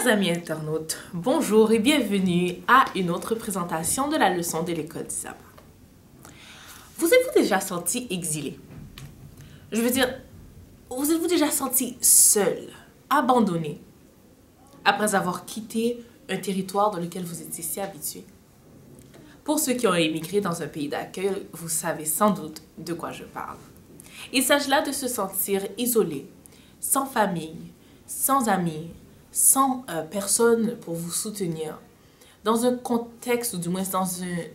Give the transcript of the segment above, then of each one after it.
Chers amis internautes, bonjour et bienvenue à une autre présentation de la leçon de l'école du sabbat. Vous êtes-vous déjà senti exilé? Je veux dire, vous êtes-vous déjà senti seul, abandonné, après avoir quitté un territoire dans lequel vous étiez si habitué? Pour ceux qui ont émigré dans un pays d'accueil, vous savez sans doute de quoi je parle. Il s'agit là de se sentir isolé, sans famille, sans amis, sans personne pour vous soutenir, dans un contexte ou du moins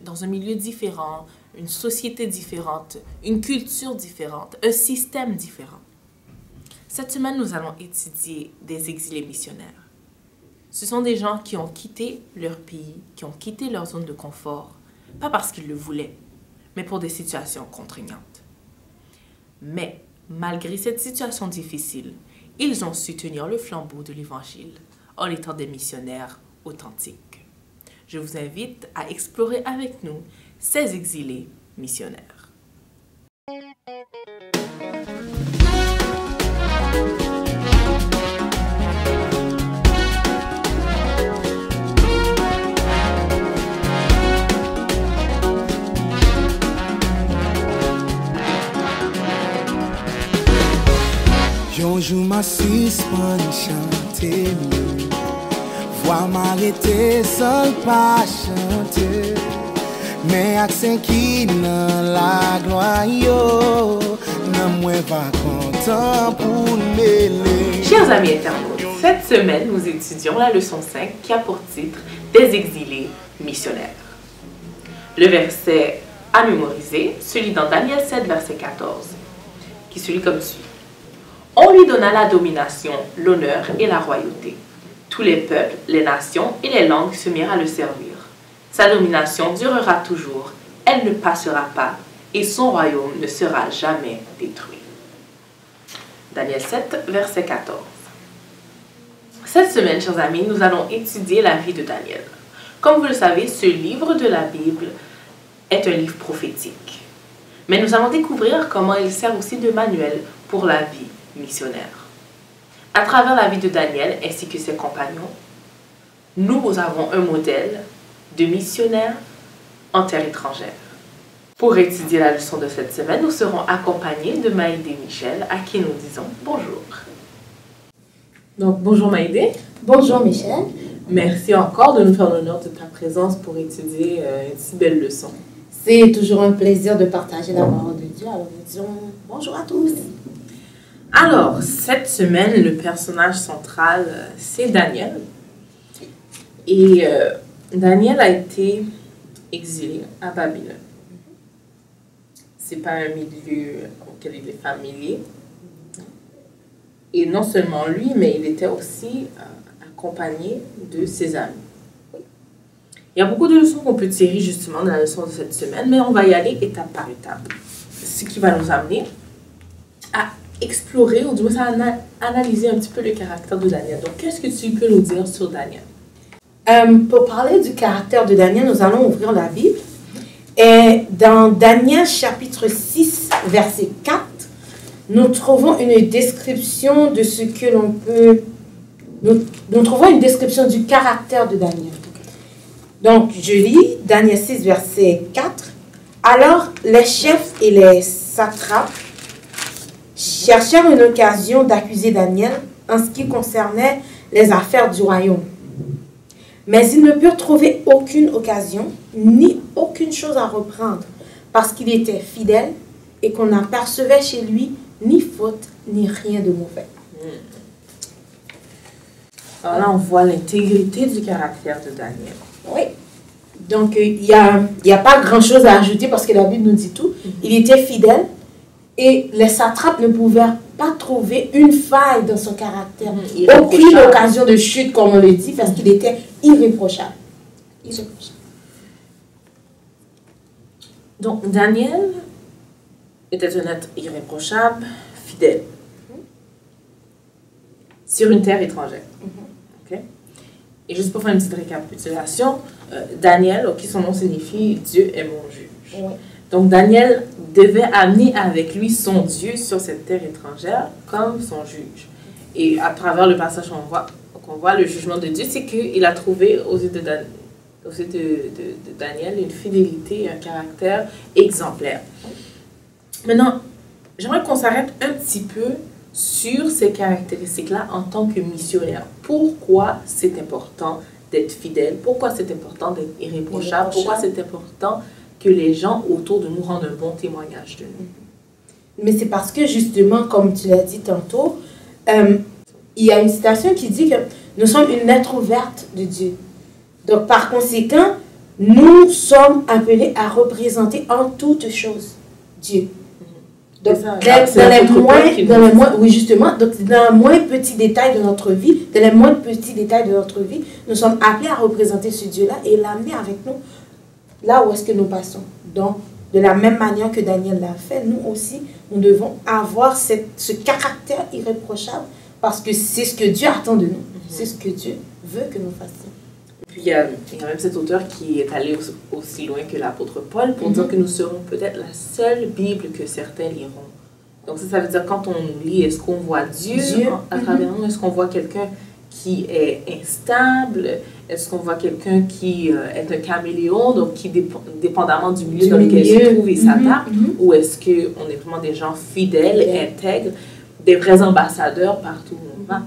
dans un milieu différent, une société différente, une culture différente, un système différent. Cette semaine, nous allons étudier des exilés missionnaires. Ce sont des gens qui ont quitté leur pays, qui ont quitté leur zone de confort, pas parce qu'ils le voulaient, mais pour des situations contraignantes. Mais, malgré cette situation difficile, ils ont su tenir le flambeau de l'Évangile en étant des missionnaires authentiques. Je vous invite à explorer avec nous ces exilés missionnaires. Bonjour ma suspend chanter, voix m'arrêter sans pas chanter, mais accent qui dans la gloire yo, non moins pas content pour mêler. Chers amis internautes, cette semaine nous étudions la leçon 5 qui a pour titre des exilés missionnaires. Le verset à mémoriser se lit dans Daniel 7 verset 14 qui se lit comme suit. On lui donna la domination, l'honneur et la royauté. Tous les peuples, les nations et les langues se mirent à le servir. Sa domination durera toujours, elle ne passera pas, et son royaume ne sera jamais détruit. Daniel 7, verset 14. Cette semaine, chers amis, nous allons étudier la vie de Daniel. Comme vous le savez, ce livre de la Bible est un livre prophétique. Mais nous allons découvrir comment il sert aussi de manuel pour la vie missionnaire. À travers la vie de Daniel ainsi que ses compagnons, nous avons un modèle de missionnaire en terre étrangère. Pour étudier la leçon de cette semaine, nous serons accompagnés de Maïdé et Michel, à qui nous disons bonjour. Donc, bonjour Maïdé. Bonjour Michel. Merci encore de nous faire l'honneur de ta présence pour étudier une si belle leçon. C'est toujours un plaisir de partager la parole de Dieu. Alors nous disons bonjour à tous. Alors, cette semaine, le personnage central, c'est Daniel. Et Daniel a été exilé à Babylone. C'est pas un milieu auquel il est familier. Et non seulement lui, mais il était aussi accompagné de ses amis. Il y a beaucoup de leçons qu'on peut tirer justement de la leçon de cette semaine, mais on va y aller étape par étape. Ce qui va nous amener à explorer, ou du moins à analyser un petit peu le caractère de Daniel. Donc, qu'est-ce que tu peux nous dire sur Daniel? Pour parler du caractère de Daniel, nous allons ouvrir la Bible. Et dans Daniel chapitre 6, verset 4, nous trouvons une description de ce que l'on peut... Nous trouvons une description du caractère de Daniel. Donc, je lis Daniel 6, verset 4. Alors, les chefs et les satrapes cherchèrent une occasion d'accuser Daniel en ce qui concernait les affaires du royaume. Mais ils ne purent trouver aucune occasion, ni aucune chose à reprendre, parce qu'il était fidèle et qu'on n'apercevait chez lui ni faute, ni rien de mauvais. Alors là, on voit l'intégrité du caractère de Daniel. Oui. Donc, il n'y a pas grand-chose à ajouter parce que la Bible nous dit tout. Il était fidèle. Et les satrapes ne pouvaient pas trouver une faille dans son caractère. Aucune occasion de chute, comme on le dit, parce qu'il était irréprochable. Donc, Daniel était un être irréprochable, fidèle, sur une terre étrangère. Okay? Et juste pour faire une petite récapitulation, Daniel, qui son nom signifie « Dieu est mon juge ». Donc, Daniel devait amener avec lui son Dieu sur cette terre étrangère comme son juge. Et à travers le passage qu'on voit le jugement de Dieu, c'est qu'il a trouvé aux yeux de Daniel une fidélité, un caractère exemplaire. Maintenant, j'aimerais qu'on s'arrête un petit peu sur ces caractéristiques-là en tant que missionnaire. Pourquoi c'est important d'être fidèle? Pourquoi c'est important d'être irréprochable? Pourquoi c'est important que les gens autour de nous rendent un bon témoignage de nous? Mais c'est parce que justement, comme tu l'as dit tantôt, il y a une citation qui dit que nous sommes une lettre ouverte de Dieu. Donc par conséquent, nous sommes appelés à représenter en toutes choses Dieu. Donc, oui, justement, donc dans le moins petit détail de notre vie, dans les moins petits détails de notre vie, nous sommes appelés à représenter ce Dieu-là et l'amener avec nous là où est-ce que nous passons. Donc, de la même manière que Daniel l'a fait, nous aussi, nous devons avoir ce caractère irréprochable parce que c'est ce que Dieu attend de nous. C'est ce que Dieu veut que nous fassions. Puis il y a même cet auteur qui est allé aussi loin que l'apôtre Paul pour dire que nous serons peut-être la seule Bible que certains liront. Donc ça veut dire quand on lit, est-ce qu'on voit Dieu à travers nous? Est-ce qu'on voit quelqu'un qui est instable? Est-ce qu'on voit quelqu'un qui est un caméléon, donc qui dépendamment du milieu dans lequel il se trouve, il s'adapte? Ou est-ce qu'on est vraiment des gens fidèles, intègres, des vrais ambassadeurs partout où on va?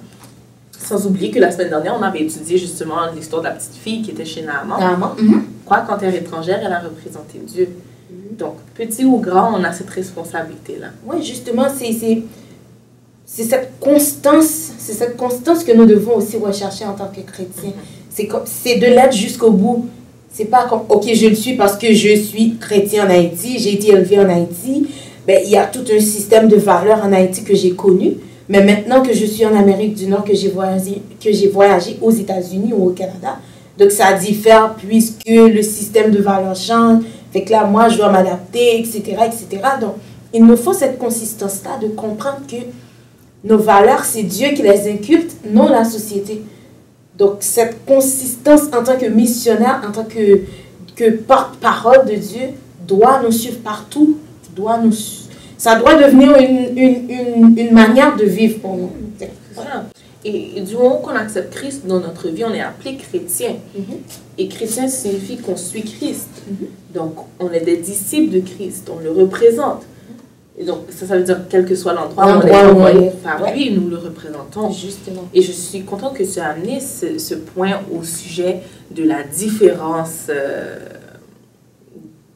Sans oublier que la semaine dernière, on avait étudié justement l'histoire de la petite fille qui était chez Naaman. Quoi, quand elle est étrangère, elle a représenté Dieu. Donc, petit ou grand, on a cette responsabilité-là. Oui, justement, c'est cette constance que nous devons aussi rechercher en tant que chrétiens. C'est de l'être jusqu'au bout. C'est pas comme, ok, je le suis parce que je suis chrétien en Haïti, j'ai été élevé en Haïti. Ben, il y a tout un système de valeurs en Haïti que j'ai connu. Mais maintenant que je suis en Amérique du Nord, que j'ai voyagé aux États-Unis ou au Canada, donc ça diffère puisque le système de valeurs change. Fait que là, moi, je dois m'adapter, etc., etc. Donc, il nous faut cette consistance-là de comprendre que nos valeurs, c'est Dieu qui les inculque, non la société. Donc, cette consistance en tant que missionnaire, en tant que porte-parole de Dieu, doit nous suivre partout, ça doit devenir une manière de vivre pour nous. Voilà. Et du moment qu'on accepte Christ dans notre vie, on est appelé chrétien. Et chrétien signifie qu'on suit Christ. Donc, on est des disciples de Christ, on le représente. Et donc, ça veut dire quel que soit l'endroit où on est envoyé par lui, nous le représentons. Justement. Et je suis contente que tu as amené ce point au sujet de la différence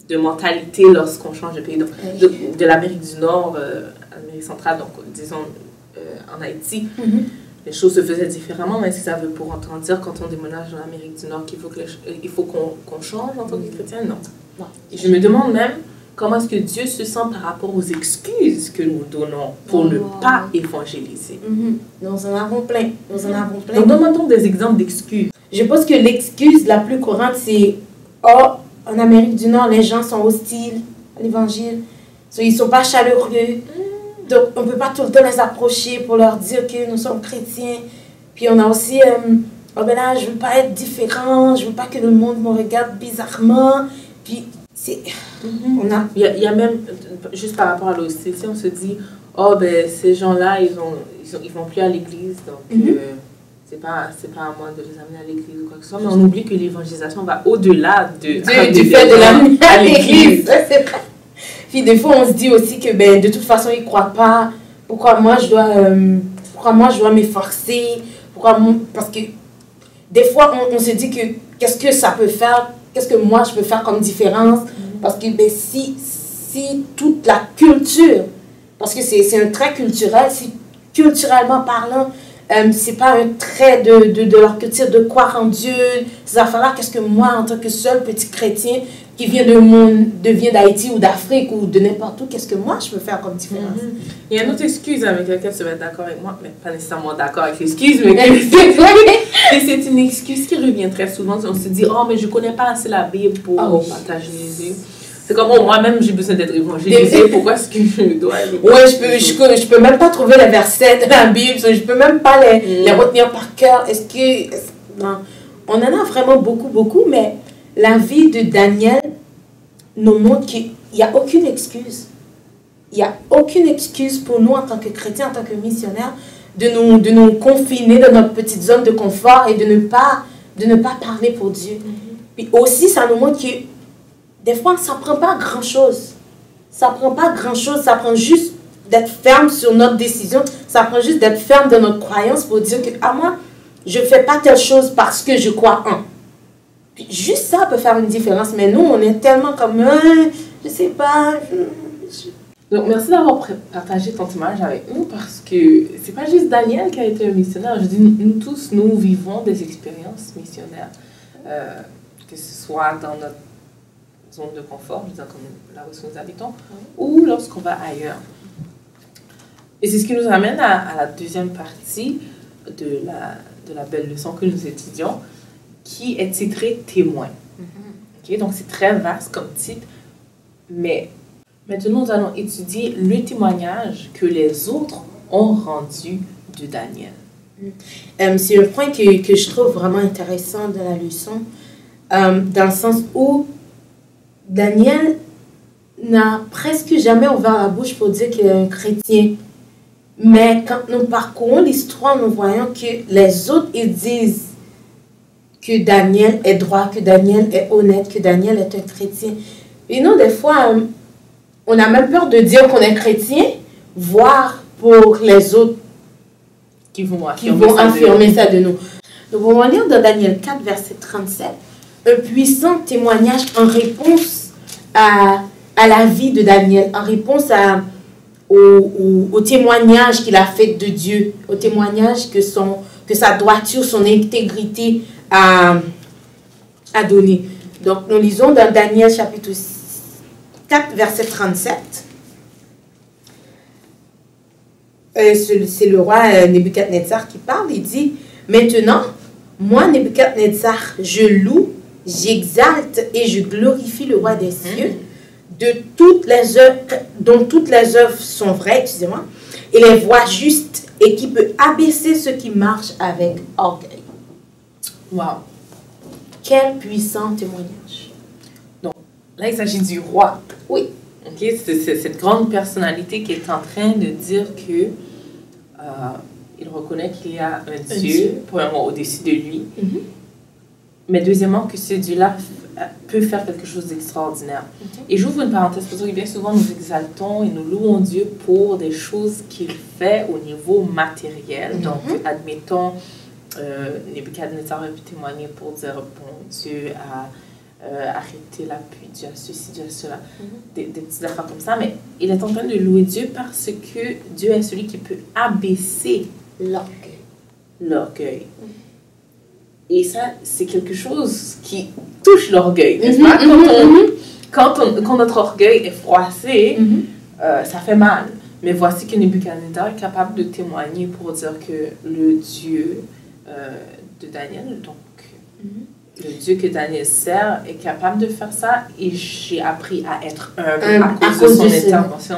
de mentalité lorsqu'on change de pays. Donc, de l'Amérique du Nord à l'Amérique centrale, donc disons en Haïti, les choses se faisaient différemment, mais est-ce que ça veut pour autant dire quand on déménage dans l'Amérique du Nord qu'il faut qu'on change en tant que chrétien? Non. Et je me demande même comment est-ce que Dieu se sent par rapport aux excuses que nous donnons pour ne pas évangéliser. Nous en avons plein. Donc, donne-moi des exemples d'excuses. Je pense que l'excuse la plus courante, c'est « Oh, en Amérique du Nord, les gens sont hostiles à l'évangile. Ils ne sont pas chaleureux. Donc, on ne peut pas tout le temps les approcher pour leur dire que nous sommes chrétiens. » Puis on a aussi « Oh, ben là, je ne veux pas être différent. Je ne veux pas que le monde me regarde bizarrement. » Puis, c'est... Il y a même, juste par rapport à l'hostilité, on se dit « Oh, ben ces gens-là, ils vont plus à l'église. Donc, c'est pas à moi de les amener à l'église ou quoi que ce soit. » Mais on oublie que l'évangélisation va au-delà du fait de l'amener à l'église. Puis des fois, on se dit aussi que ben, de toute façon, ils ne croient pas. Pourquoi moi, je dois m'efforcer? Parce que des fois, on se dit que qu'est-ce que ça peut faire? Qu'est-ce que moi, je peux faire comme différence? Parce que ben, si toute la culture, parce que c'est un trait culturel, si culturellement parlant, c'est pas un trait de leur culture de croire en Dieu, ces affaires-là, qu'est-ce que moi, en tant que seul petit chrétien qui vient d'Haïti ou d'Afrique ou de n'importe où, qu'est-ce que moi je peux faire comme différence? Il y a une autre excuse avec laquelle tu vas être d'accord avec moi, mais pas nécessairement d'accord avec l'excuse, mais c'est une excuse qui revient très souvent. On se dit, oh, mais je connais pas assez la Bible pour partager les yeux. C'est comme, oh, moi-même, j'ai besoin d'être évangélisée. Pourquoi est-ce que je dois... Ouais, je peux même pas trouver les versets de la Bible. Je peux même pas les retenir par cœur. Non. On en a vraiment beaucoup, mais la vie de Daniel nous montre qu'il n'y a aucune excuse. Il n'y a aucune excuse pour nous en tant que chrétiens, en tant que missionnaires, de nous confiner dans notre petite zone de confort et de ne pas parler pour Dieu. Puis aussi, ça nous montre que des fois, ça ne prend pas grand-chose. Ça ne prend pas grand-chose, ça prend juste d'être ferme sur notre décision. Ça prend juste d'être ferme dans notre croyance pour dire que, moi, je ne fais pas telle chose parce que je crois en. Puis juste ça peut faire une différence. Mais nous, on est tellement comme, je ne sais pas. Donc, merci d'avoir partagé ton témoignage avec nous parce que c'est pas juste Daniel qui a été un missionnaire. Je dis, nous tous, nous vivons des expériences missionnaires. Que ce soit dans notre zone de confort, disons comme là où nous habitons, ou lorsqu'on va ailleurs. Et c'est ce qui nous amène à la deuxième partie de la belle leçon que nous étudions, qui est titrée « Témoin ». Okay? Donc, c'est très vaste comme titre, mais maintenant, nous allons étudier le témoignage que les autres ont rendu de Daniel. C'est un point que je trouve vraiment intéressant dans la leçon, dans le sens où Daniel n'a presque jamais ouvert la bouche pour dire qu'il est un chrétien. Mais quand nous parcourons l'histoire, nous voyons que les autres, ils disent que Daniel est droit, que Daniel est honnête, que Daniel est un chrétien. Et nous, des fois, on a même peur de dire qu'on est chrétien, voire pour les autres qui vont affirmer ça de nous. Donc, on va lire dans Daniel 4, verset 37, un puissant témoignage en réponse à la vie de Daniel, en réponse au témoignage qu'il a fait de Dieu, au témoignage que sa droiture, son intégrité a donné. Donc, nous lisons dans Daniel chapitre 4, verset 37. C'est le roi Nebuchadnezzar qui parle. Il dit, « Maintenant, moi, Nebuchadnezzar, je loue, j'exalte et je glorifie le roi des cieux, dont toutes les œuvres sont vraies, excusez-moi, et les voies justes, et qui peut abaisser ceux qui marchent avec orgueil. » Wow! Quel puissant témoignage! Donc, là, il s'agit du roi. Oui. Okay? C'est cette grande personnalité qui est en train de dire que il reconnaît qu'il y a un Dieu, premièrement, au-dessus de lui, mais deuxièmement, que ce Dieu-là peut faire quelque chose d'extraordinaire. Et j'ouvre une parenthèse, parce que bien souvent, nous exaltons et nous louons Dieu pour des choses qu'il fait au niveau matériel. Donc, admettons, Nebuchadnezzar a pu témoigner pour dire, bon, Dieu a arrêté la pluie, Dieu a ceci, Dieu a cela, des petites affaires comme ça, mais il est en train de louer Dieu parce que Dieu est celui qui peut abaisser l'orgueil. Et ça, c'est quelque chose qui touche l'orgueil, n'est-ce pas? Quand notre orgueil est froissé, ça fait mal. Mais voici que Nebuchadnezzar est capable de témoigner pour dire que le Dieu de Daniel, donc le Dieu que Daniel sert, est capable de faire ça. Et j'ai appris à être humble à cause de son intervention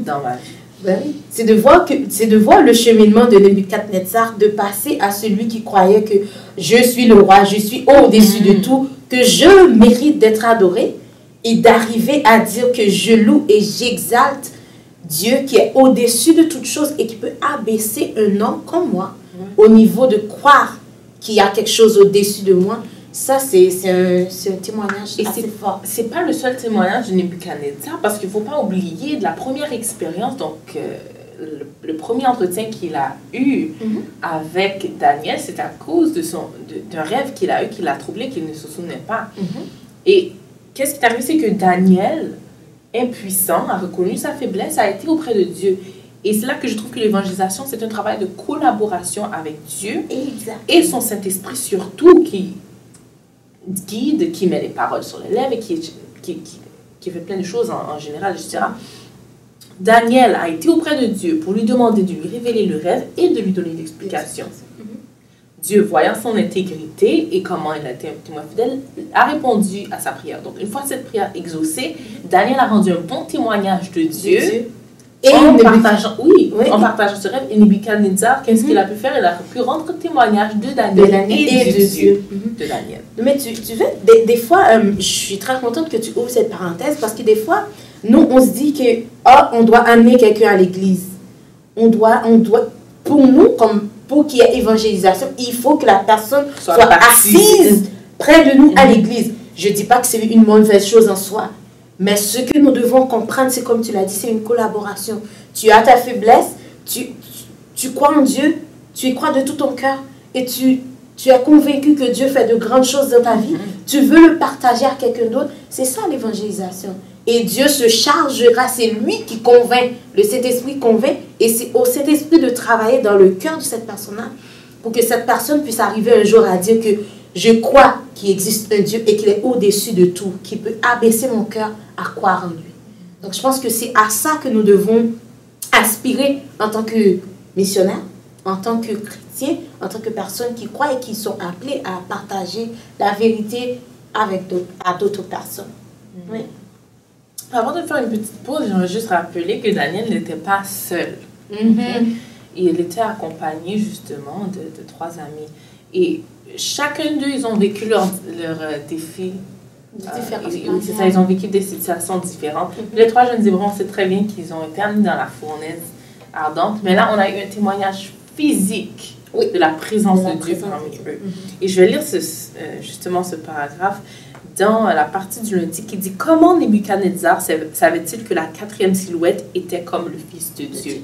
dans ma vie. Ben oui. C'est de voir le cheminement de Nebuchadnezzar, de passer à celui qui croyait que je suis le roi, je suis au-dessus de tout, que je mérite d'être adoré, et d'arriver à dire que je loue et j'exalte Dieu qui est au-dessus de toute chose et qui peut abaisser un homme comme moi au niveau de croire qu'il y a quelque chose au-dessus de moi. Ça, c'est un témoignage assez fort. C'est pas le seul témoignage de Nebuchadnezzar, parce qu'il ne faut pas oublier de la première expérience, donc le premier entretien qu'il a eu avec Daniel, c'est à cause d'un rêve qu'il a eu, qui l'a troublé, qu'il ne se souvenait pas. Et qu'est-ce qui est arrivé, c'est que Daniel, impuissant, a reconnu sa faiblesse, a été auprès de Dieu. Et c'est là que je trouve que l'évangélisation, c'est un travail de collaboration avec Dieu et son Saint-Esprit surtout, qui guide, qui met les paroles sur les lèvres et qui fait plein de choses en général, etc. Daniel a été auprès de Dieu pour lui demander de lui révéler le rêve et de lui donner l'explication. Dieu, voyant son intégrité et comment il a été un témoin fidèle, a répondu à sa prière. Donc, une fois cette prière exaucée, Daniel a rendu un bon témoignage de Dieu. Et en partageant ce rêve. Et Nebuchadnezzar, qu'est-ce qu'il a pu faire? Il a pu rendre témoignage de Daniel et de Dieu. De Daniel. Mais tu veux, des fois, je suis très contente que tu ouvres cette parenthèse, parce que des fois, nous, on se dit que on doit amener quelqu'un à l'église. pour nous, comme pour qu'il y ait évangélisation, il faut que la personne soit assise près de nous à l'église. Je ne dis pas que c'est une mauvaise chose en soi, mais ce que nous devons comprendre, c'est comme tu l'as dit, c'est une collaboration. Tu as ta faiblesse, tu crois en Dieu, tu y crois de tout ton cœur et tu es convaincu que Dieu fait de grandes choses dans ta vie, tu veux le partager à quelqu'un d'autre. C'est ça l'évangélisation. Et Dieu se chargera, c'est lui qui convainc, le Saint-Esprit convainc, et c'est au Saint-Esprit de travailler dans le cœur de cette personne-là pour que cette personne puisse arriver un jour à dire que je crois qu'il existe un Dieu et qu'il est au-dessus de tout, qui peut abaisser mon cœur à croire en lui. Donc je pense que c'est à ça que nous devons aspirer en tant que missionnaires, en tant que chrétiens, en tant que personnes qui croient et qui sont appelées à partager la vérité avec d'autres personnes. Oui. Avant de faire une petite pause, j'aimerais juste rappeler que Daniel n'était pas seul. Il était accompagné justement de 3 amis. Et chacun d'eux, ils ont vécu leur défi. C'est ça, ils ont vécu des situations différentes. Les 3 jeunes Hébreux, on sait très bien qu'ils ont été amenés dans la fournaise ardente. Mais là, on a eu un témoignage physique de la présence de Dieu parmi eux. Et je vais lire justement ce paragraphe dans la partie du lundi qui dit « Comment Nebuchadnezzar savait-il que la 4e silhouette était comme le Fils de Dieu ?»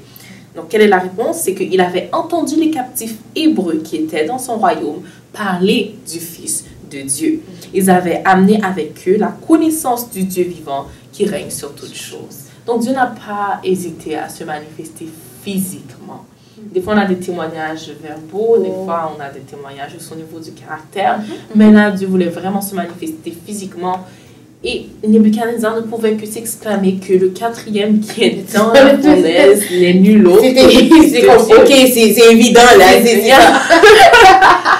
Donc, quelle est la réponse? C'est qu'il avait entendu les captifs hébreux qui étaient dans son royaume parler du Fils de Dieu. Ils avaient amené avec eux la connaissance du Dieu vivant qui règne sur toutes choses. Donc, Dieu n'a pas hésité à se manifester physiquement. Des fois, on a des témoignages verbaux, des fois, on a des témoignages au niveau du caractère. Mais là, Dieu voulait vraiment se manifester physiquement. Et Nebuchadnezzar ne pouvait que s'exclamer que le 4e qui est dans la fournaise n'est nul autre. C'est évident là.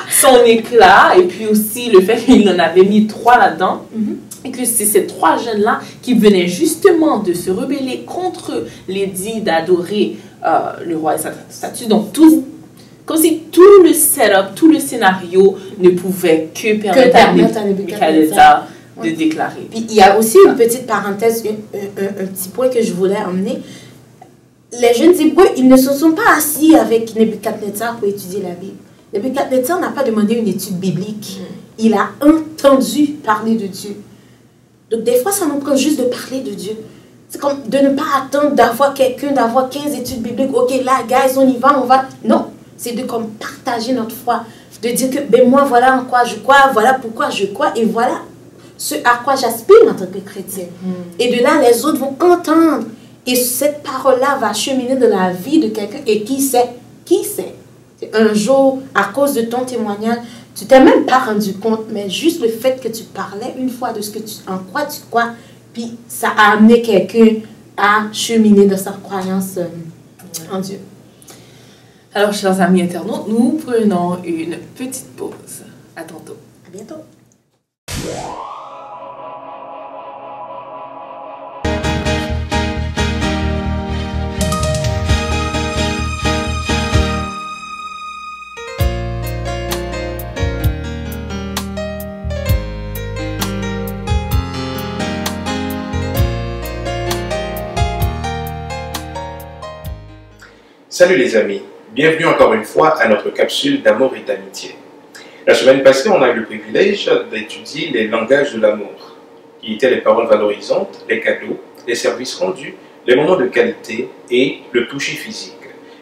Son éclat, et puis aussi le fait qu'il en avait mis 3 là-dedans. Et que c'est ces 3 jeunes-là qui venaient justement de se rebeller contre l'édit d'adorer le roi et sa statue. Donc, comme si tout le setup, tout le scénario ne pouvait que permettre à Nebuchadnezzar de déclarer. Puis, il y a aussi une petite parenthèse, un petit point que je voulais emmener. Les jeunes Hébreux, ils ne se sont pas assis avec Nebuchadnezzar pour étudier la Bible. Nebuchadnezzar n'a pas demandé une étude biblique. Il a entendu parler de Dieu. Donc, des fois, ça nous prend juste de parler de Dieu. C'est comme de ne pas attendre d'avoir quelqu'un, d'avoir 15 études bibliques. Ok, là, guys, on y va, on va. Non, c'est de comme partager notre foi. De dire que, ben moi, voilà en quoi je crois, voilà pourquoi je crois, et voilà ce à quoi j'aspire en tant que chrétien. Et de là, les autres vont entendre. Et cette parole-là va cheminer dans la vie de quelqu'un. Et qui sait? Un jour, à cause de ton témoignage, tu t'es même pas rendu compte, mais juste le fait que tu parlais une fois de ce que en quoi tu crois, puis ça a amené quelqu'un à cheminer dans sa croyance en Dieu. Alors, chers amis internautes, nous prenons une petite pause. À tantôt. À bientôt. Salut les amis, bienvenue encore une fois à notre capsule d'amour et d'amitié. La semaine passée, on a eu le privilège d'étudier les langages de l'amour, qui étaient les paroles valorisantes, les cadeaux, les services rendus, les moments de qualité et le toucher physique.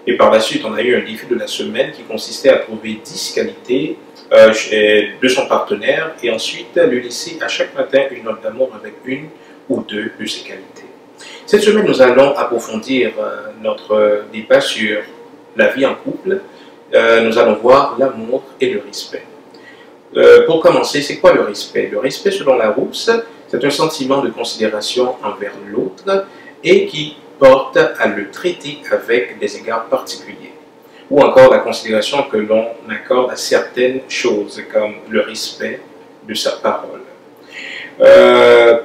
Et par la suite, on a eu un défi de la semaine qui consistait à trouver 10 qualités de son partenaire et ensuite lui laisser à chaque matin une note d'amour avec une ou deux de ses qualités. Cette semaine, nous allons approfondir notre débat sur la vie en couple. Nous allons voir l'amour et le respect. Pour commencer, c'est quoi le respect? Le respect, selon Larousse, c'est un sentiment de considération envers l'autre et qui porte à le traiter avec des égards particuliers. Ou encore la considération que l'on accorde à certaines choses, comme le respect de sa parole.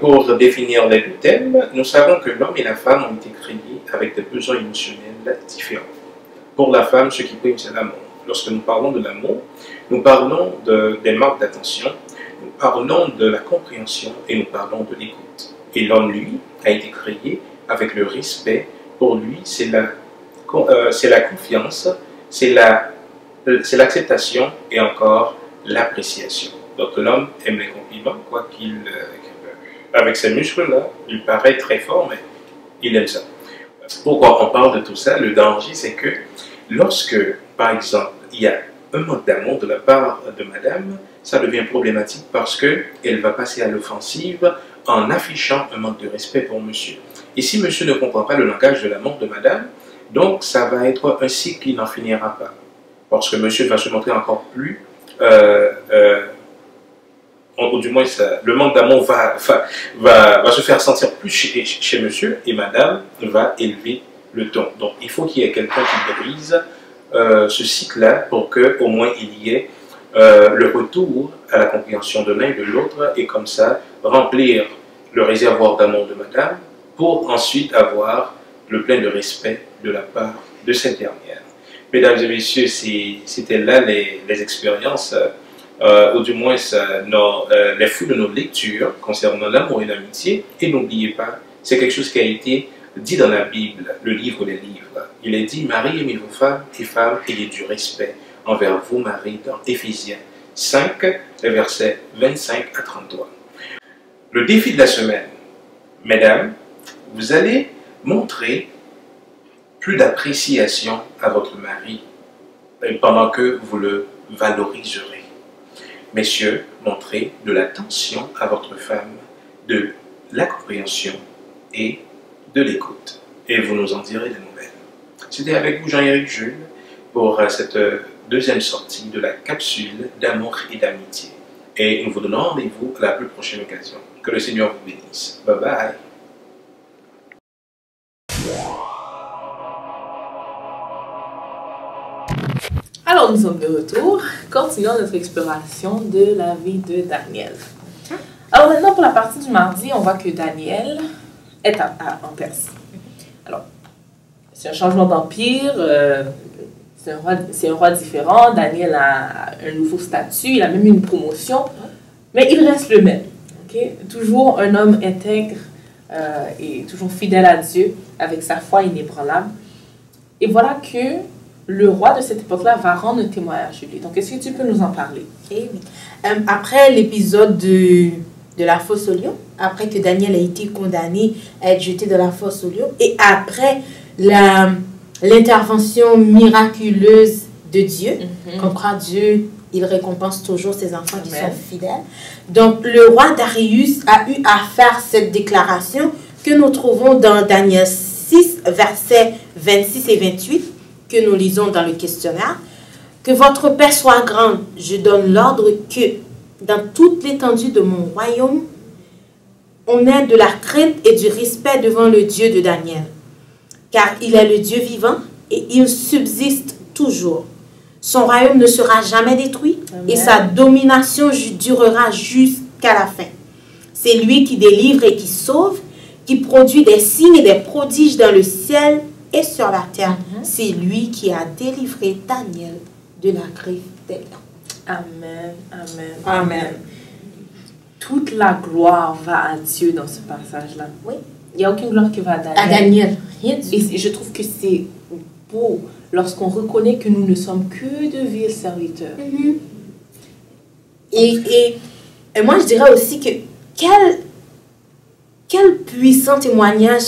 Pour définir les deux thèmes, nous savons que l'homme et la femme ont été créés avec des besoins émotionnels différents. Pour la femme, ce qui prime, c'est l'amour. Lorsque nous parlons de l'amour, nous parlons des marques d'attention, nous parlons de la compréhension et nous parlons de l'écoute. Et l'homme, lui, a été créé avec le respect. Pour lui, c'est la confiance c'est l'acceptation et encore l'appréciation. Donc l'homme aime les compliments, quoi qu'il... avec ses muscles-là, il paraît très fort, mais il aime ça. Pourquoi on parle de tout ça? Le danger, c'est que lorsque, par exemple, il y a un manque d'amour de la part de madame, ça devient problématique parce qu'elle va passer à l'offensive en affichant un manque de respect pour monsieur. Et si monsieur ne comprend pas le langage de l'amour de madame, donc ça va être un cycle qui n'en finira pas. Parce que monsieur va se montrer encore plus... ou du moins, le manque d'amour va se faire sentir plus chez monsieur, et madame va élever le ton. Donc, il faut qu'il y ait quelqu'un qui brise ce cycle-là pour qu'au moins il y ait le retour à la compréhension de l'un et de l'autre, et comme ça, remplir le réservoir d'amour de madame pour ensuite avoir le plein de respect de la part de cette dernière. Mesdames et messieurs, c'était là les expériences, ou du moins les fruits de nos lectures concernant l'amour et l'amitié. Et n'oubliez pas, c'est quelque chose qui a été dit dans la Bible, le livre des livres. Il est dit, Marie, aimez vos femmes, et femmes, ayez du respect envers vos maris, dans Éphésiens 5, versets 25 à 33. Le défi de la semaine, mesdames, vous allez montrer plus d'appréciation à votre mari pendant que vous le valoriserez. Messieurs, montrez de l'attention à votre femme, de la compréhension et de l'écoute. Et vous nous en direz des nouvelles. C'était avec vous Jean-Éric Jules pour cette deuxième sortie de la capsule d'amour et d'amitié. Et nous vous donnons rendez-vous à la plus prochaine occasion. Que le Seigneur vous bénisse. Bye bye. Alors, nous sommes de retour. Continuons notre exploration de la vie de Daniel. Alors maintenant, pour la partie du mardi, on voit que Daniel est en Perse. Alors, c'est un changement d'empire, c'est un roi différent. Daniel a un nouveau statut, il a même une promotion, mais il reste le même. Okay? Toujours un homme intègre et toujours fidèle à Dieu, avec sa foi inébranlable. Et voilà que le roi de cette époque-là va rendre un témoignage sur lui. Donc, est-ce que tu peux nous en parler? Eh oui. Après l'épisode de la fosse au lion, après que Daniel a été condamné à être jeté dans la fosse au lion, et après l'intervention miraculeuse de Dieu, comme quoi Dieu, il récompense toujours ses enfants qui sont fidèles. Donc, le roi Darius a eu à faire cette déclaration que nous trouvons dans Daniel 6, versets 26 et 28, que nous lisons dans le questionnaire. Que votre paix soit grande. Je donne l'ordre que dans toute l'étendue de mon royaume, on ait de la crainte et du respect devant le Dieu de Daniel. Car il est le Dieu vivant et il subsiste toujours. Son royaume ne sera jamais détruit. Amen. Et sa domination durera jusqu'à la fin. C'est lui qui délivre et qui sauve, qui produit des signes et des prodiges dans le ciel et sur la terre. C'est lui qui a délivré Daniel de la griffe des lions. Amen, amen, amen. Toute la gloire va à Dieu dans ce passage-là. Oui. Il n'y a aucune gloire qui va à Daniel. À Daniel. Rien du tout. Et je trouve que c'est beau lorsqu'on reconnaît que nous ne sommes que de vils serviteurs. Et moi, je dirais aussi que quel puissant témoignage.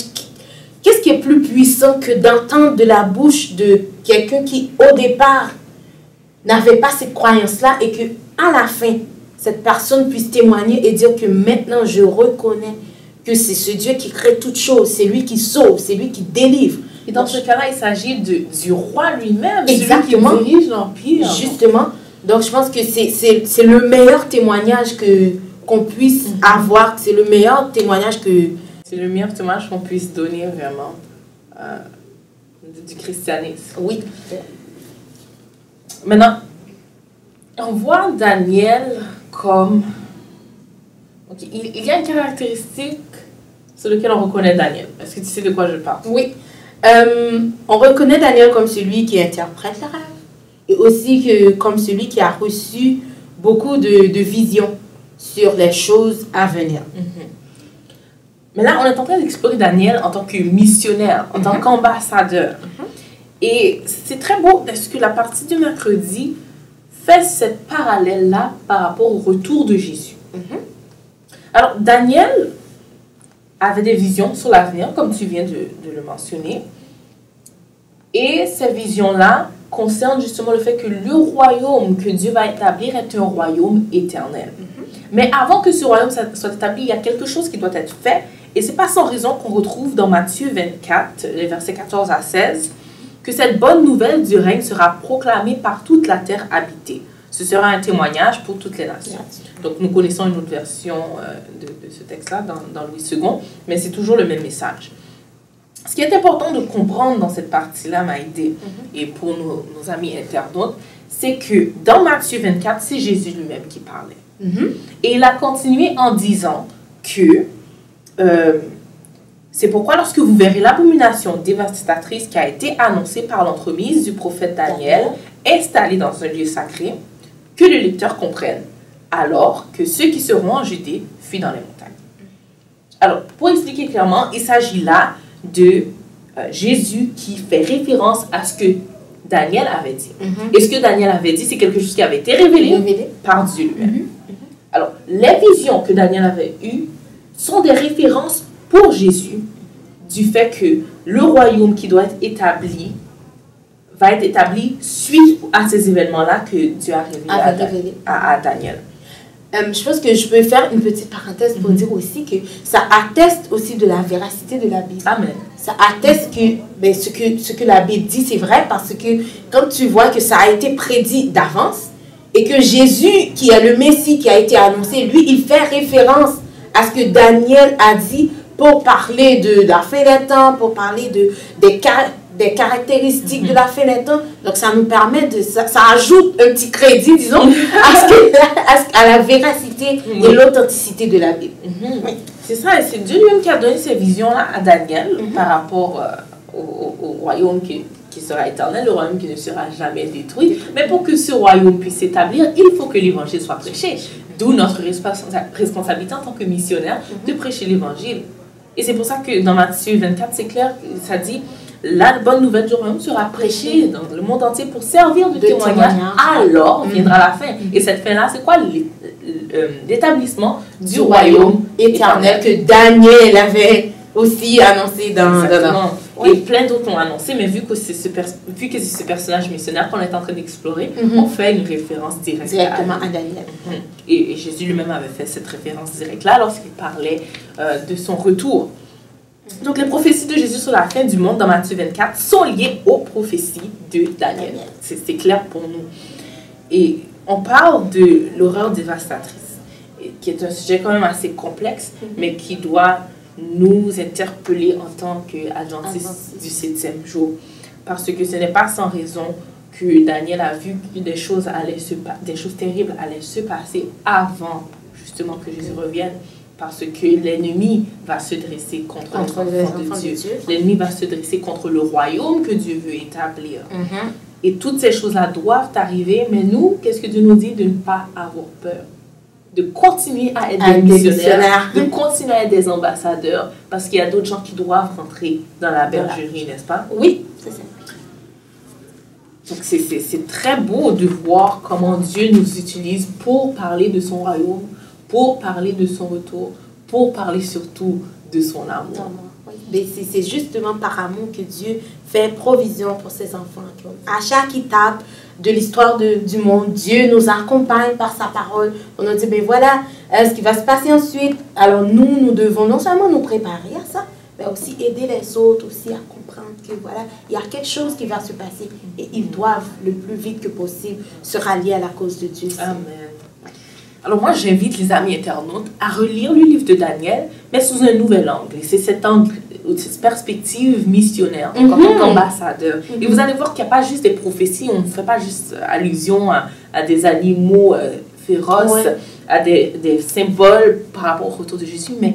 Qu'est-ce qui est plus puissant que d'entendre de la bouche de quelqu'un qui, au départ, n'avait pas cette croyance-là et que à la fin, cette personne puisse témoigner et dire que maintenant, je reconnais que c'est ce Dieu qui crée toutes choses, c'est lui qui sauve, c'est lui qui délivre. Et dans ce cas-là, il s'agit du roi lui-même, exactement, celui qui dirige l'empire. Justement. Donc, je pense que c'est le meilleur témoignage qu'on puisse avoir. C'est le meilleur témoignage que... C'est le meilleur témoignage qu'on puisse donner vraiment du christianisme. Oui. Maintenant, on voit Daniel comme... Okay, il y a une caractéristique sur laquelle on reconnaît Daniel. Est-ce que tu sais de quoi je parle? Oui. On reconnaît Daniel comme celui qui interprète le rêve. Et aussi comme celui qui a reçu beaucoup de visions sur les choses à venir. Mais là, on est en train d'explorer Daniel en tant que missionnaire, en tant qu'ambassadeur. Et c'est très beau parce que la partie du mercredi fait cette parallèle-là par rapport au retour de Jésus. Alors, Daniel avait des visions sur l'avenir, comme tu viens de le mentionner. Et ces visions-là concernent justement le fait que le royaume que Dieu va établir est un royaume éternel. Mais avant que ce royaume soit établi, il y a quelque chose qui doit être fait. Et ce n'est pas sans raison qu'on retrouve dans Matthieu 24, les versets 14 à 16, que cette bonne nouvelle du règne sera proclamée par toute la terre habitée. Ce sera un témoignage pour toutes les nations. Donc, nous connaissons une autre version de ce texte-là dans Louis II, mais c'est toujours le même message. Ce qui est important de comprendre dans cette partie-là, Maïdé, et pour nos amis internautes, c'est que dans Matthieu 24, c'est Jésus lui-même qui parlait. Et il a continué en disant que c'est pourquoi lorsque vous verrez l'abomination dévastatrice qui a été annoncée par l'entremise du prophète Daniel, installée dans un lieu sacré, que le lecteur comprenne, alors que ceux qui seront en Judée fuient dans les montagnes. Alors, pour expliquer clairement, il s'agit là de Jésus qui fait référence à ce que Daniel avait dit. Et ce que Daniel avait dit, c'est quelque chose qui avait été révélé par Dieu lui-même. Alors, les visions que Daniel avait eues sont des références pour Jésus du fait que le royaume qui doit être établi va être établi suite à ces événements-là que Dieu a révélé à Daniel. Je pense que je peux faire une petite parenthèse pour dire aussi que ça atteste aussi de la véracité de la Bible. Amen. Ça atteste que, ce que la Bible dit, c'est vrai parce que quand tu vois que ça a été prédit d'avance et que Jésus, qui est le Messie qui a été annoncé, lui, il fait référence à ce que Daniel a dit pour parler de la fin des temps, pour parler des caractéristiques de la fin des temps. Donc, ça nous permet ça ajoute un petit crédit, disons, à la véracité et l'authenticité de la Bible. Oui. C'est ça, et c'est Dieu lui-même qui a donné ces visions-là à Daniel par rapport au royaume qui sera éternel, le royaume qui ne sera jamais détruit. Mais pour que ce royaume puisse s'établir, il faut que l'évangile soit prêché. D'où notre responsabilité en tant que missionnaire de prêcher l'évangile. Et c'est pour ça que dans Matthieu 24, c'est clair, ça dit, la bonne nouvelle du royaume sera prêchée dans le monde entier pour servir de témoignage. Alors viendra la fin. Et cette fin-là, c'est quoi? L'établissement du royaume éternel que Daniel avait aussi annoncé dans... Et plein d'autres l'ont annoncé, mais vu que c'est ce personnage missionnaire qu'on est en train d'explorer, on fait une référence directement à Daniel. Et Jésus lui-même avait fait cette référence directe-là lorsqu'il parlait de son retour. Donc, les prophéties de Jésus sur la fin du monde dans Matthieu 24 sont liées aux prophéties de Daniel. C'est clair pour nous. Et on parle de l'horreur dévastatrice, qui est un sujet quand même assez complexe, mais qui doit nous interpeller en tant qu'adventistes du 7e jour. Parce que ce n'est pas sans raison que Daniel a vu que des choses terribles allaient se passer avant justement que Jésus revienne. Parce que l'ennemi va se dresser contre les enfants de Dieu. L'ennemi va se dresser contre le royaume que Dieu veut établir. Et toutes ces choses-là doivent arriver. Mais nous, qu'est-ce que Dieu nous dit? De ne pas avoir peur. De continuer à être des missionnaires. De continuer à être des ambassadeurs. Parce qu'il y a d'autres gens qui doivent rentrer dans la bergerie, n'est-ce pas? Oui, c'est ça. Donc c'est très beau de voir comment Dieu nous utilise pour parler de son royaume, pour parler de son retour, pour parler surtout de son amour. Mais c'est justement par amour que Dieu fait provision pour ses enfants. À chaque étape de l'histoire du monde, Dieu nous accompagne par sa parole. On nous dit, ben voilà ce qui va se passer ensuite. Alors nous devons non seulement nous préparer à ça, mais aussi aider les autres aussi à comprendre que voilà, il y a quelque chose qui va se passer et ils doivent le plus vite que possible se rallier à la cause de Dieu. Amen. Alors moi, j'invite les amis internautes à relire le livre de Daniel, mais sous un nouvel angle. Et c'est cet angle, cette perspective missionnaire, en tant qu'ambassadeur. Et vous allez voir qu'il n'y a pas juste des prophéties, on ne fait pas juste allusion à des animaux féroces, à des symboles par rapport au retour de Jésus, mais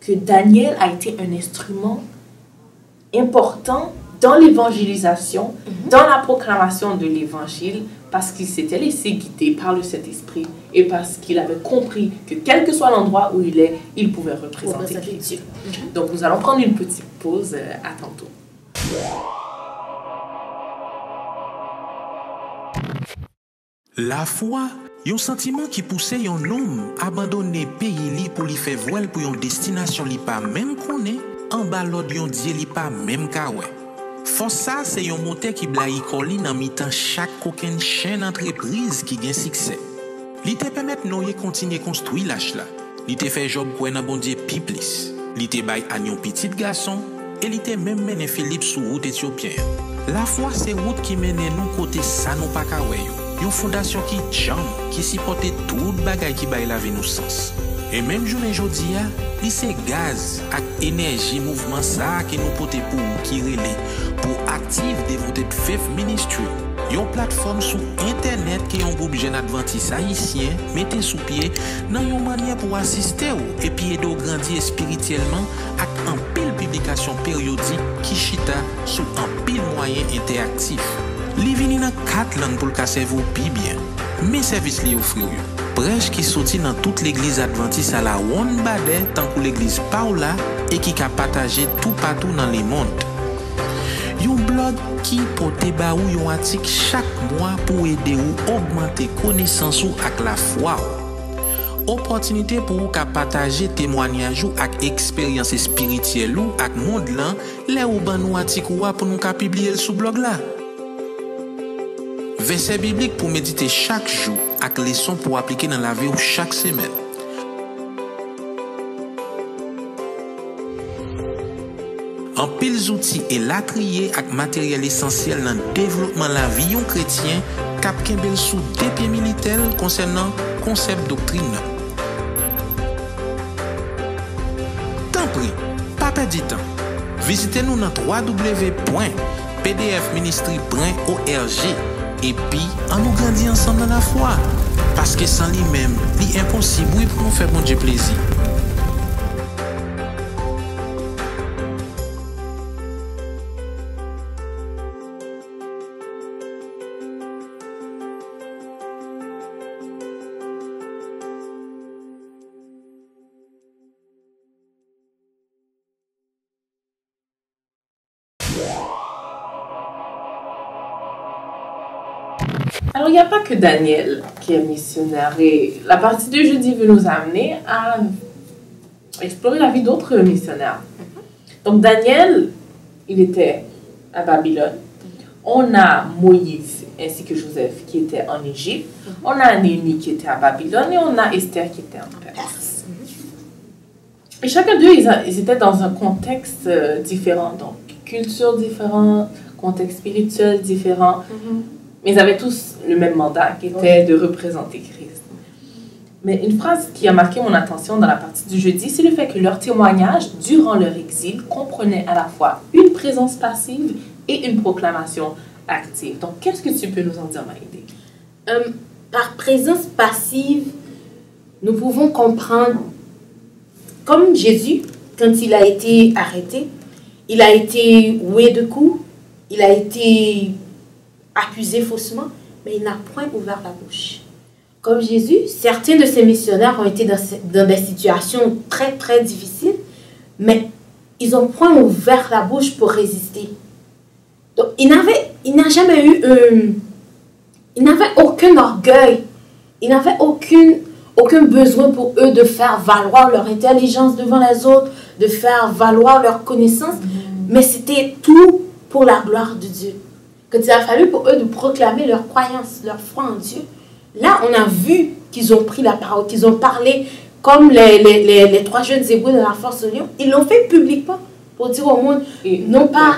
que Daniel a été un instrument important dans l'évangélisation, dans la proclamation de l'évangile, parce qu'il s'était laissé guider par le Saint-Esprit et parce qu'il avait compris que quel que soit l'endroit où il est, il pouvait représenter Dieu. Donc nous allons prendre une petite pause. À tantôt. La foi, yon sentiment qui poussait yon homme abandonner pays li pour li faire voile pour yon destination li pas même connaît, en bas l'autre yon dieu li pas même kawè. Force ça c'est yon moteur qui blayi koli dans mi-temps chaque coquin chaîne entreprise qui gagne succès. Li te permettre nou continuer construire lâche là. Li te fait job kwen nan bon Dieu pi plis. Li te bay an yon petit garçon et li te même mené Philippe sous route éthiopien. La foi c'est route qui mène nous côté ça nous pas kawè yo. Une fondation qui jam, qui supporte tout bagay qui baille la vie nous sens. Et même journée jodi a, li c'est gaz ak énergie mouvement ça qui nous pote pour qui relé pour active dévoté Faith Ministry. Une plateforme sur internet qui un groupe jeune adventiste haïtien mettez sous pied dans une manière pour assister ou et puis aider grandir spirituellement ak un pile publication périodique qui chita sous un pile moyen interactif. Li vini dans 4 langues pour le casser vous pi bien. Mes services li offrir yo. Prêche qui sorti dans toute l'église adventiste à la Wonbade tant que l'église Paula et qui a partagé tout partout dans le monde. Yon blog qui porte ba ou yon article chaque mois pour aider ou augmenter connaissance ou ak la foi. Opportunité pour ou ka partager témoignage ou ak expérience spirituelle ou ak monde lan les ou ban nou article ou pour nous ka publier sur blog là. Verset biblique pour méditer chaque jour avec leçon pour appliquer dans la vie ou chaque semaine. En pile outils et la trier avec matériel essentiel dans le développement de la vie chrétien cap kembel sous des pieds militaires concernant concept doctrine. Tant pris, pas perdre du temps. Visitez-nous dans www.pdfministry.org. Et puis, on nous grandit ensemble dans la foi. Parce que sans lui-même, il est impossible pour nous faire bon Dieu plaisir. Alors, il n'y a pas que Daniel qui est missionnaire. Et la partie de jeudi veut nous amener à explorer la vie d'autres missionnaires. Donc, Daniel, il était à Babylone. On a Moïse ainsi que Joseph qui étaient en Égypte. On a Néhémie qui était à Babylone et on a Esther qui était en Perse. Et chacun d'eux, ils étaient dans un contexte différent. Donc, culture différente, contexte spirituel différent. Mais ils avaient tous le même mandat qui était de représenter Christ. Mais une phrase qui a marqué mon attention dans la partie du jeudi, c'est le fait que leur témoignage durant leur exil comprenait à la fois une présence passive et une proclamation active. Donc, qu'est-ce que tu peux nous en dire, Maïdé? Par présence passive, nous pouvons comprendre, comme Jésus, quand il a été arrêté, il a été oué de coups, il a été accusé faussement, mais il n'a point ouvert la bouche. Comme Jésus, certains de ces missionnaires ont été dans des situations très très difficiles, mais ils n'ont point ouvert la bouche pour résister. Donc, il n'a jamais eu il n'avait aucun orgueil, il n'avait aucun besoin pour eux de faire valoir leur intelligence devant les autres, de faire valoir leur connaissance, mais c'était tout pour la gloire de Dieu. Quand il a fallu pour eux de proclamer leur croyance, leur foi en Dieu, là on a vu qu'ils ont pris la parole, qu'ils ont parlé comme les 3 jeunes Hébreux de la force au lion. Ils l'ont fait publiquement pour dire au monde, non pas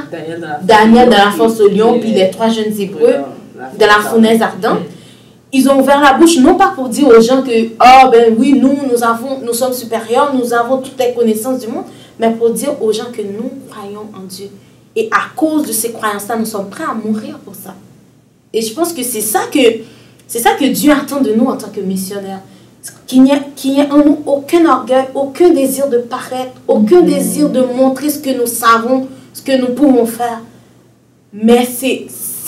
Daniel dans la force au lion, puis les 3 jeunes Hébreux de la fournaise ardente. Ils ont ouvert la bouche non pas pour dire aux gens que, oh ben oui, nous sommes supérieurs, nous avons toutes les connaissances du monde, mais pour dire aux gens que nous croyons en Dieu. Et à cause de ces croyances-là, nous sommes prêts à mourir pour ça. Et je pense que c'est ça que Dieu attend de nous en tant que missionnaires. Qu'il n'y ait en nous aucun orgueil, aucun désir de paraître, aucun désir de montrer ce que nous savons, ce que nous pouvons faire. Mais c'est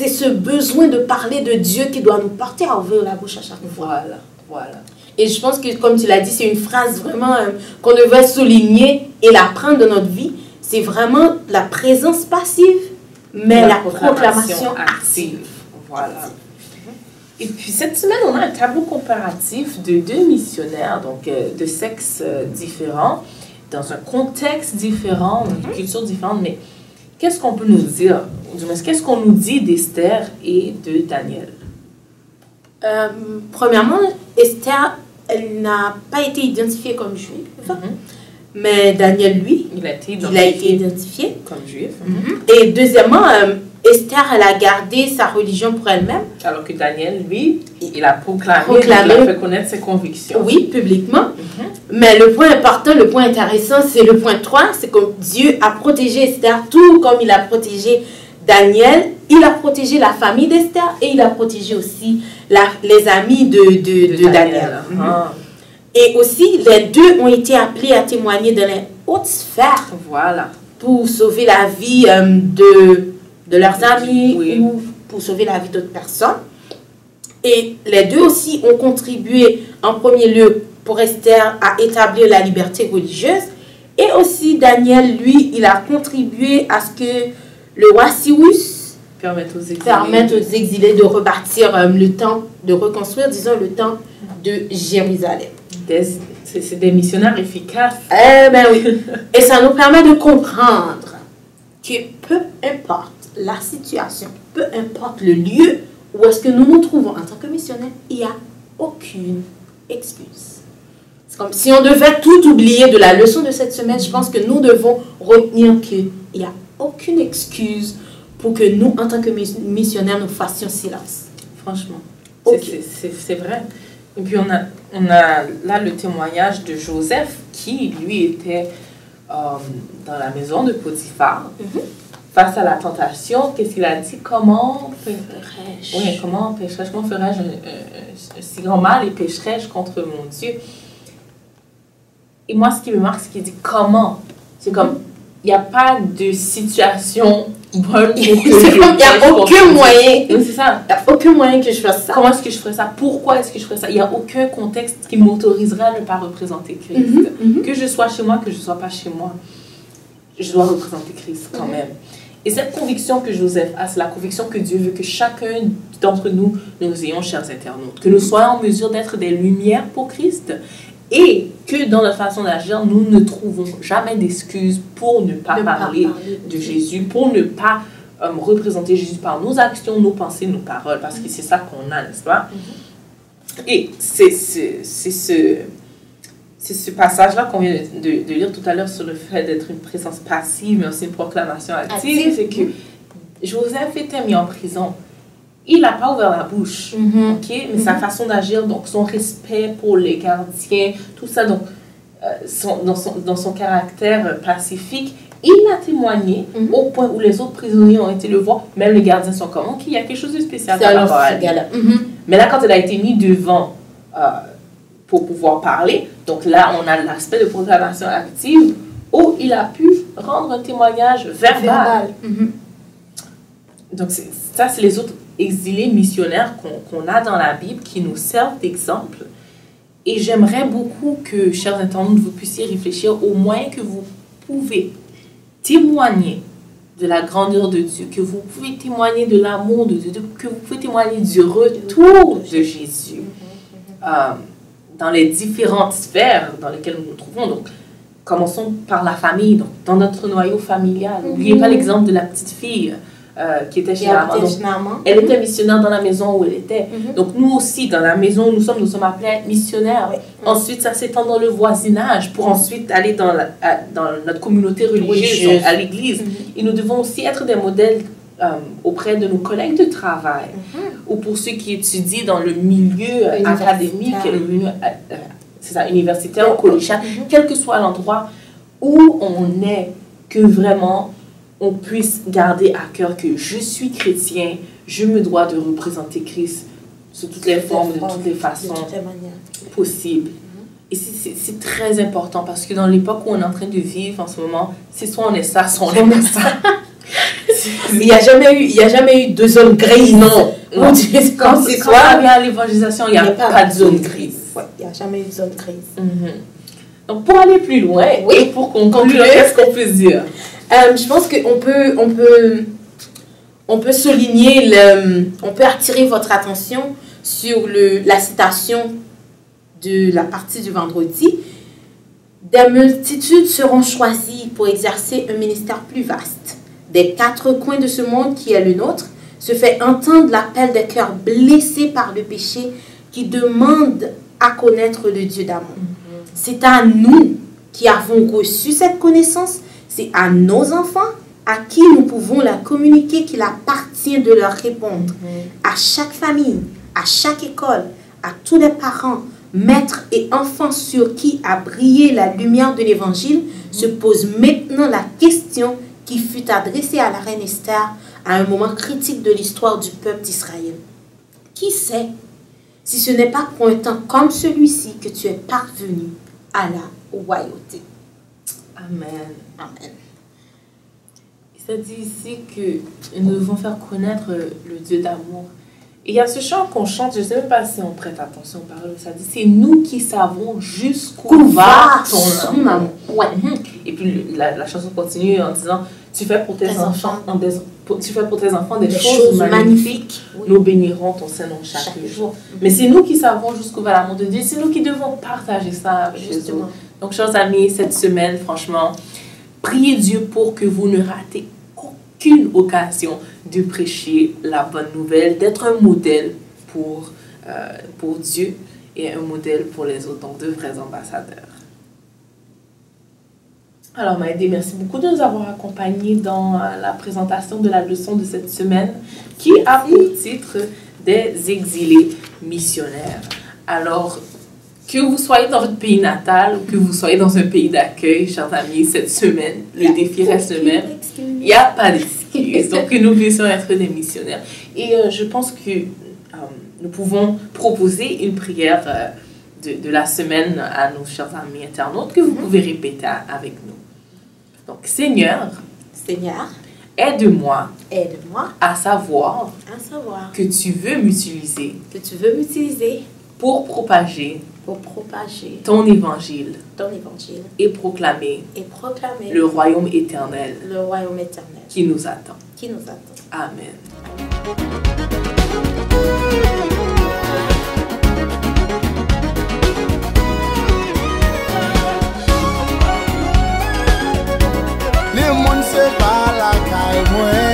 ce besoin de parler de Dieu qui doit nous porter à ouvrir la bouche à chaque fois. Voilà. Et je pense que, comme tu l'as dit, c'est une phrase vraiment qu'on devrait souligner et la prendre dans notre vie. C'est vraiment la présence passive, mais la proclamation active. Voilà. Et puis cette semaine, on a un tableau comparatif de 2 missionnaires, donc de sexes différents, dans un contexte différent, une culture différente, mais qu'est-ce qu'on peut nous dire, du moins, qu'est-ce qu'on nous dit d'Esther et de Daniel? Premièrement, Esther, elle n'a pas été identifiée comme juive, mais Daniel, lui, il a été identifié comme juif. Et deuxièmement, Esther, elle a gardé sa religion pour elle-même. Alors que Daniel, lui, il a proclamé, il a fait connaître ses convictions. Oui, publiquement. Mais le point important, le point intéressant, c'est le point 3, c'est que Dieu a protégé Esther tout comme il a protégé Daniel. Il a protégé la famille d'Esther et il a protégé aussi les amis de Daniel. Et aussi, les deux ont été appelés à témoigner dans les hautes sphères. Voilà. Pour sauver la vie de leurs amis ou pour sauver la vie d'autres personnes. Et les deux aussi ont contribué en premier lieu pour Esther à établir la liberté religieuse. Et aussi Daniel, lui, il a contribué à ce que le roi Cyrus permette aux exilés de rebâtir le temple, de reconstruire, disons, le temple de Jérusalem. C'est des missionnaires efficaces. Eh bien oui. Et ça nous permet de comprendre que peu importe la situation, peu importe le lieu où est-ce que nous nous trouvons en tant que missionnaires, il n'y a aucune excuse. C'est comme si on devait tout oublier de la leçon de cette semaine. Je pense que nous devons retenir qu'il n'y a aucune excuse pour que nous, en tant que missionnaires, nous fassions silence. Franchement, c'est vrai. Et puis on a là le témoignage de Joseph qui, lui, était dans la maison de Potiphar. Face à la tentation, qu'est-ce qu'il a dit? Comment ferais-je? Comment ferais-je un si grand mal et pécherais-je contre mon Dieu? Et moi, ce qui me marque, c'est qu'il dit comment? C'est comme, il n'y a pas de situation bonne pour que il n'y a aucun moyen. C'est ça. Il n'y a aucun moyen que je fasse ça. Comment est-ce que je ferais ça? Pourquoi est-ce que je ferais ça? Il n'y a aucun contexte qui m'autoriserait à ne pas représenter Christ. Que je sois chez moi, que je ne sois pas chez moi, je dois représenter Christ quand même. Et cette conviction que Joseph a, c'est la conviction que Dieu veut que chacun d'entre nous ayons, chers internautes. Que nous soyons en mesure d'être des lumières pour Christ et que dans notre façon d'agir, nous ne trouvons jamais d'excuses pour ne pas parler de Jésus, pour ne pas représenter Jésus par nos actions, nos pensées, nos paroles, parce que c'est ça qu'on a, n'est-ce pas? Et c'est ce passage-là qu'on vient de lire tout à l'heure sur le fait d'être une présence passive, mais aussi une proclamation active. C'est que Joseph était mis en prison. Il n'a pas ouvert la bouche, mais sa façon d'agir, donc son respect pour les gardiens, tout ça, donc dans son caractère pacifique, il a témoigné au point où les autres prisonniers ont été le voir. Même les gardiens sont comme, ok, il y a quelque chose de spécial par rapport à lui. Mais là, quand il a été mis devant pour pouvoir parler, donc là, on a l'aspect de proclamation active où il a pu rendre un témoignage verbal. Donc ça, c'est les autres exilés missionnaires qu'on a dans la Bible qui nous servent d'exemple. Et j'aimerais beaucoup que, chers internautes, vous puissiez réfléchir aux moyens que vous pouvez témoigner de la grandeur de Dieu, que vous pouvez témoigner de l'amour de Dieu, que vous pouvez témoigner du retour de Jésus dans les différentes sphères dans lesquelles nous nous trouvons. Donc, commençons par la famille, donc, dans notre noyau familial. N'oubliez pas l'exemple de la petite fille qui était chez la maman. Elle était missionnaire dans la maison où elle était. Donc, nous aussi, dans la maison où nous sommes appelés missionnaires. Ensuite, ça s'étend dans le voisinage pour ensuite aller dans notre communauté religieuse, à l'église. Et nous devons aussi être des modèles auprès de nos collègues de travail ou pour ceux qui étudient dans le milieu académique, universitaire ou collégial, quel que soit l'endroit où on est, que vraiment on puisse garder à cœur que je suis chrétien, je me dois de représenter Christ sous toutes les formes, de toutes les façons possibles. Et c'est très important parce que dans l'époque où on est en train de vivre en ce moment, c'est soit on est ça, soit on est ça. Il n'y a jamais eu de zone grise. Non. Quand ça vient à l'évangélisation, il n'y a pas de zone grise. Il n'y a jamais eu de zone grise. Donc, pour aller plus loin, et pour conclure, qu'est-ce qu'on peut dire? Je pense qu'on peut souligner, on peut attirer votre attention sur la citation de la partie du vendredi, des multitudes seront choisies pour exercer un ministère plus vaste. Des 4 coins de ce monde qui est le nôtre, se fait entendre l'appel des cœurs blessés par le péché qui demandent à connaître le Dieu d'amour. C'est à nous qui avons reçu cette connaissance, c'est à nos enfants à qui nous pouvons la communiquer qu'il appartient de leur répondre. À chaque famille, à chaque école, à tous les parents, maîtres et enfants sur qui a brillé la lumière de l'Évangile, se pose maintenant la question qui fut adressée à la reine Esther à un moment critique de l'histoire du peuple d'Israël. Qui sait si ce n'est pas pour un temps comme celui-ci que tu es parvenu à la royauté. Amen. Amen. Il s'est dit ici que nous devons faire connaître le Dieu d'amour. Et il y a ce chant qu'on chante, je ne sais même pas si on prête attention aux paroles, ça dit c'est nous qui savons jusqu'où va ton amour. Ouais. Et puis la chanson continue en disant tu fais pour tes enfants des choses magnifiques. Oui. Nous bénirons ton Saint-Nom chaque jour. Mais c'est nous qui savons jusqu'où va l'amour de Dieu. C'est nous qui devons partager ça avec les autres. Donc, chers amis, cette semaine, franchement, priez Dieu pour que vous ne ratez aucune occasion de prêcher la bonne nouvelle, d'être un modèle pour Dieu et un modèle pour les autres, donc de vrais ambassadeurs. Alors, Maëdé, merci beaucoup de nous avoir accompagnés dans la présentation de la leçon de cette semaine qui a pour titre des exilés missionnaires. Alors, que vous soyez dans votre pays natal ou que vous soyez dans un pays d'accueil, chers amis, cette semaine, le défi reste le même. Il n'y a pas d'excuse. Donc, que nous puissions être des missionnaires. Et je pense que nous pouvons proposer une prière de la semaine à nos chers amis internautes que vous pouvez répéter avec nous. Donc, Seigneur, aide-moi à savoir que tu veux m'utiliser pour propager ton évangile et proclamer le royaume éternel qui nous attend. Amen. Le monde se parle à caille moi.